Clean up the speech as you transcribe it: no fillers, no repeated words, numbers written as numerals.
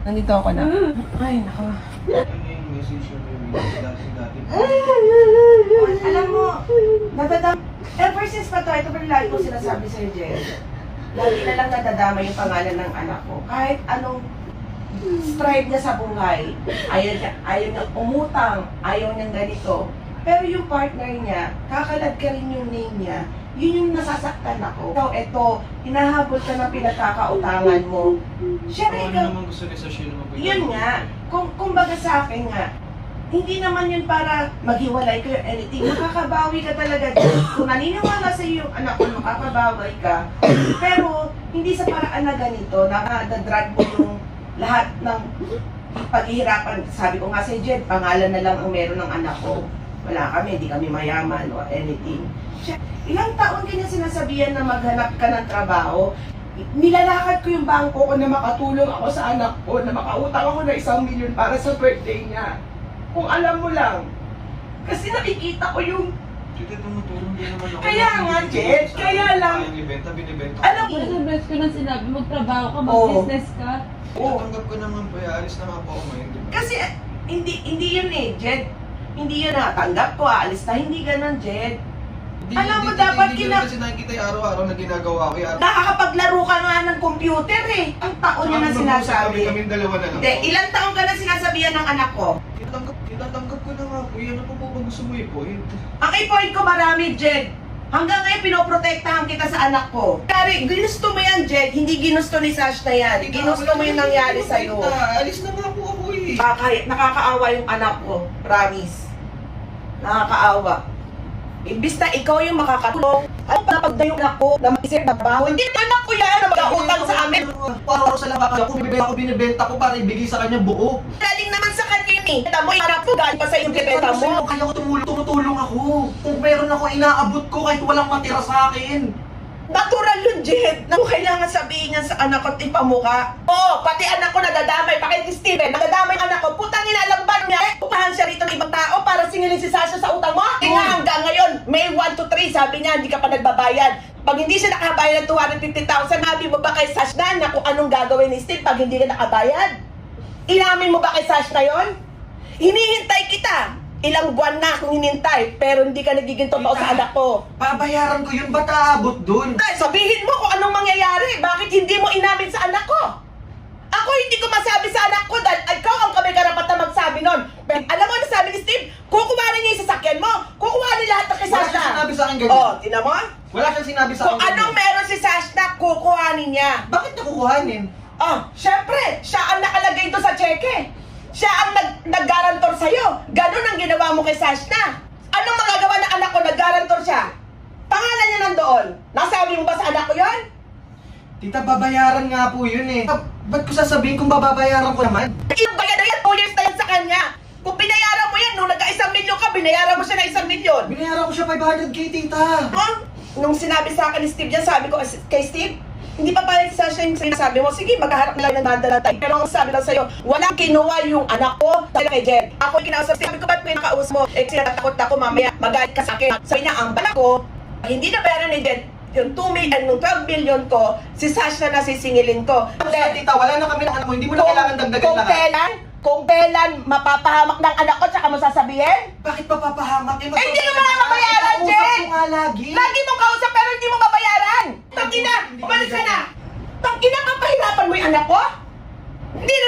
Nandito ako na. Ay, nako. Alam mo, ever since pa ito pa lagi ko sinasabi sa'yo, Jen. Lagi na lang nadadama yung pangalan ng anak ko. Kahit anong strive niya sa buhay, ayaw niya umutang, ayaw niyang ganito. Pero yung partner niya, kakalad ka rin yung name niya, yun yung nasasaktan ako. So, eto, hinahabol ka ng pinagkakautangan mo. Siyempre, Ano naman gusto ni Sashi naman? yun nga, kung baga sa akin nga, hindi naman yun para maghiwalay kayo anything. Makakabawi ka talaga dyan. Kung naniniwala sa iyo yung anak ko, makakabawi ka. Pero, hindi sa paraan na ganito, nakadrag mo yung lahat ng paghihirapan. Sabi ko nga sa Jed, pangalan na lang ang meron ng anak ko. Wala kami, hindi kami mayaman o anything. Ilang taon kanya sinasabihan na maghanap ka ng trabaho. Nilalakad ko yung bangko ko na makatulong ako sa anak ko, na makautang ako na 1 milyon para sa birthday niya. Kung alam mo lang. Kasi nakikita ko yung... Sige, tumutulong din naman ako. Kaya nga, Jed, kaya lang. Binibenta ko. Alam mo, Sa best ko nang sinabi, magtrabaho ka, Oo. mag-business ka. Tanggap ko naman po, alis na nga po ako ngayon. Diba? kasi hindi yun eh, Jed. Hindi yun natanggap ko, aalis na. Hindi ganun, Jed. Alam mo, dapat Hindi kasi nakikita yung araw-araw na ginagawa ko. Nakakapaglaro ka nga ng computer eh. Ang taon niya na sinasabi. Kaming dalawa na lang. Hindi, ilang taon ka na sinasabihan ng anak ko? Tinatanggap ko na nga po. Yan ano po ba gusto mo i-point? Ang i-point ko marami, Jed. Hanggang ngayon, pinoprotektahan kita sa anak ko. Kari, ginusto mo yan, Jed. Hindi ginusto ni Sash na yan. Ginusto mo yung nangyari sa'yo. Alis na nga po ako eh. Nakakaawa yung anak ko. Promise. Nakakaawa. Imbis na ikaw yung makakatulong, ano pa napagdayo na ako na mag-isip na baho? Hindi naman anak ko yan na mag-autang sa amin. Para sa labaka ako, binibenta ko para ibigay sa kanya buo. Galing naman sa kanya yun eh. Tamo yung anak ko, galing pa sa yung bibenta mo. Kaya ko tumutulong ako. Kung meron ako inaabot ko kahit walang matira sa akin. Natural yun, Jed. Na kailangan sabihin niya sa anak ko at ipamukha. Oo, pati anak ko nadadamay. Bakit Steven, nadadamay ang anak ko. Putang ina, alam ba niya? Pupahan siya rito ng ibang tao para singilin si Sasha sa utang mo. Hindi nga hanggang ngayon, May 1 to 3, sabi niya, hindi ka pa nagbabayad. Pag hindi siya nakabayad ng 250,000, sabi mo ba kay Sash na kung anong gagawin ni Steve pag hindi ka nakabayad? Inamin mo ba kay Sash na yon? Hinihintay kita. Ilang buwan na akong hinintay, pero hindi ka nagiging totoo sa anak ko. Babayaran ko yun, ba't aabot dun? Sabihin mo kung anong mangyayari. Bakit hindi mo inamin sa anak ko? Ako hindi ko masabi sa anak ko dahil ikaw ang kami karapat na magsabi nun. Pero alam mo ano sabi ni Steve? Kukuhanin niya yung sasakyan mo. Kukuhanin lahat ng kay Wala Sashna. siyang sinabi sa akin ganyan. Oh, tinan mo? Wala siyang sinabi sa akin Kung anong meron si Sashna, kukuhanin niya. Bakit niya kukuhanin? Oh, syempre, siya ang nakalagay doon sa cheque. Siya ang nag-garantor sa'yo. Ganon ang ginawa mo kay Sashna. Anong magagawa ng anak ko? Nag-garantor siya. Pangalan niya nandoon. Nasabi mo ba sa anak ko yon? Tita, babayaran nga po yun eh. Ba't ko sasabihin kung babayaran ko naman? Ilang bayan na yan? 2 years na yan sa kanya. Kung binayaran mo yan, nung nagka-1 milyon ka, binayaran mo siya na 1 milyon. Binayaran ko siya 500k, tita. Nung sinabi sa akin ni Steve yan, sabi ko kay Steve, hindi pa pala sa siya yung sinasabi mo, sige, maghaharap na lang ng mandala tayo. Pero ang sabi lang sa'yo, walang kinuha yung anak ko dahil kay Jen. Ako yung kinausap, sabi ko, ba't may nakaus mo? Eh, sinatakot ako mamaya, magalit ka sa akin. Sabi niya, ang balak ko, hindi na pera ni Jen, yung 2 million, yung 12 million ko, si Sash na nasisingilin ko. Basta, tita, wala na kami ng anak mo. Hindi mo na kailangan dagdagan lahat. Kung kailan mapapahamak ng anak ko, tsaka mo sasabihin? Bakit pa papahamak? Eh, hindi mo mababayaran, Jen! Kausap ko nga lagi. Lagi mong kausap pero hindi mo mabayaran! Tangina! Umalis ka na! Tangina ka, pahirapan mo yung anak ko? Hindi na